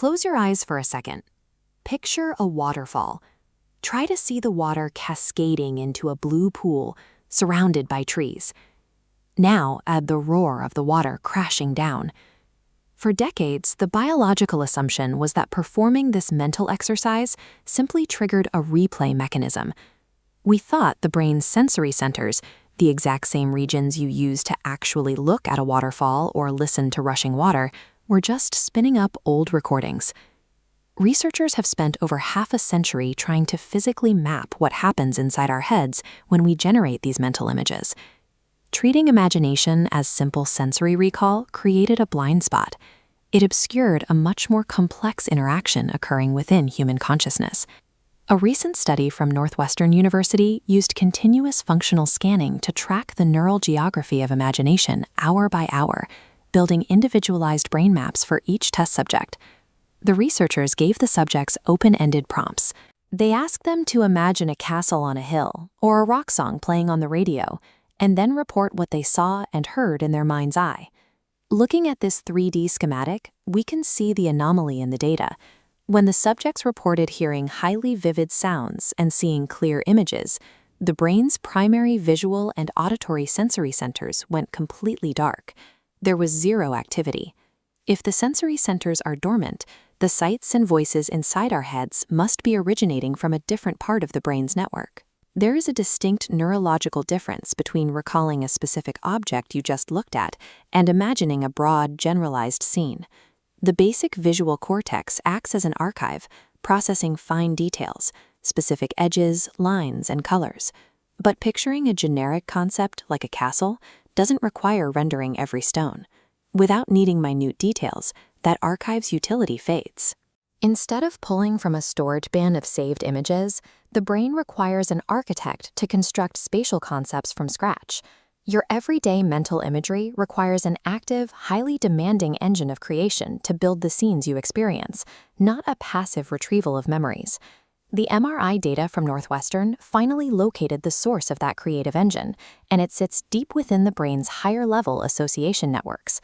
Close your eyes for a second. Picture a waterfall. Try to see the water cascading into a blue pool surrounded by trees. Now add the roar of the water crashing down. For decades, the biological assumption was that performing this mental exercise simply triggered a replay mechanism. We thought the brain's sensory centers, the exact same regions you use to actually look at a waterfall or listen to rushing water, were just spinning up old recordings. Researchers have spent over half a century trying to physically map what happens inside our heads when we generate these mental images. Treating imagination as simple sensory recall created a blind spot. It obscured a much more complex interaction occurring within human consciousness. A recent study from Northwestern University used continuous functional scanning to track the neural geography of imagination hour by hour, building individualized brain maps for each test subject. The researchers gave the subjects open-ended prompts. They asked them to imagine a castle on a hill or a rock song playing on the radio, and then report what they saw and heard in their mind's eye. Looking at this 3D schematic, we can see the anomaly in the data. When the subjects reported hearing highly vivid sounds and seeing clear images, the brain's primary visual and auditory sensory centers went completely dark. There was zero activity. If the sensory centers are dormant, the sights and voices inside our heads must be originating from a different part of the brain's network. There is a distinct neurological difference between recalling a specific object you just looked at and imagining a broad, generalized scene. The basic visual cortex acts as an archive, processing fine details, specific edges, lines, and colors. But picturing a generic concept like a castle doesn't require rendering every stone. Without needing minute details, that archive's utility fades. Instead of pulling from a storage bin of saved images, the brain requires an architect to construct spatial concepts from scratch. Your everyday mental imagery requires an active, highly demanding engine of creation to build the scenes you experience, not a passive retrieval of memories. The MRI data from Northwestern finally located the source of that creative engine, and it sits deep within the brain's higher-level association networks.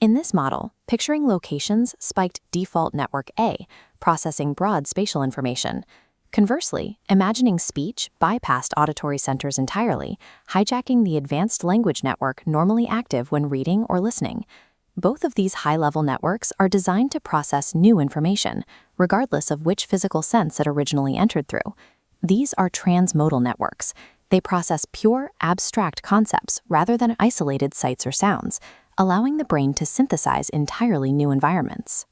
In this model, picturing locations spiked default network A, processing broad spatial information. Conversely, imagining speech bypassed auditory centers entirely, hijacking the advanced language network normally active when reading or listening. Both of these high-level networks are designed to process new information, regardless of which physical sense it originally entered through. These are transmodal networks. They process pure, abstract concepts rather than isolated sights or sounds, allowing the brain to synthesize entirely new environments.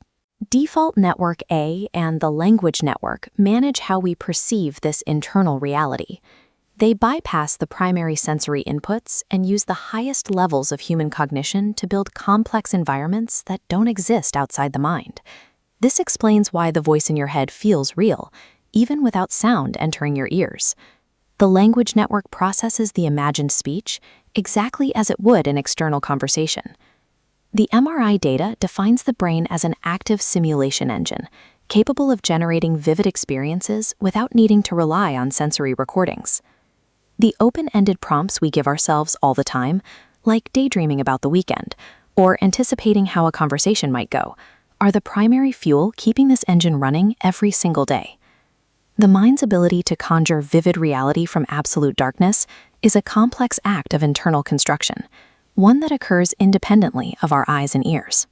Default Network A and the language network manage how we perceive this internal reality. They bypass the primary sensory inputs and use the highest levels of human cognition to build complex environments that don't exist outside the mind. This explains why the voice in your head feels real, even without sound entering your ears. The language network processes the imagined speech exactly as it would an external conversation. The MRI data defines the brain as an active simulation engine, capable of generating vivid experiences without needing to rely on sensory recordings. The open-ended prompts we give ourselves all the time, like daydreaming about the weekend or anticipating how a conversation might go, are the primary fuel keeping this engine running every single day. The mind's ability to conjure vivid reality from absolute darkness is a complex act of internal construction, one that occurs independently of our eyes and ears.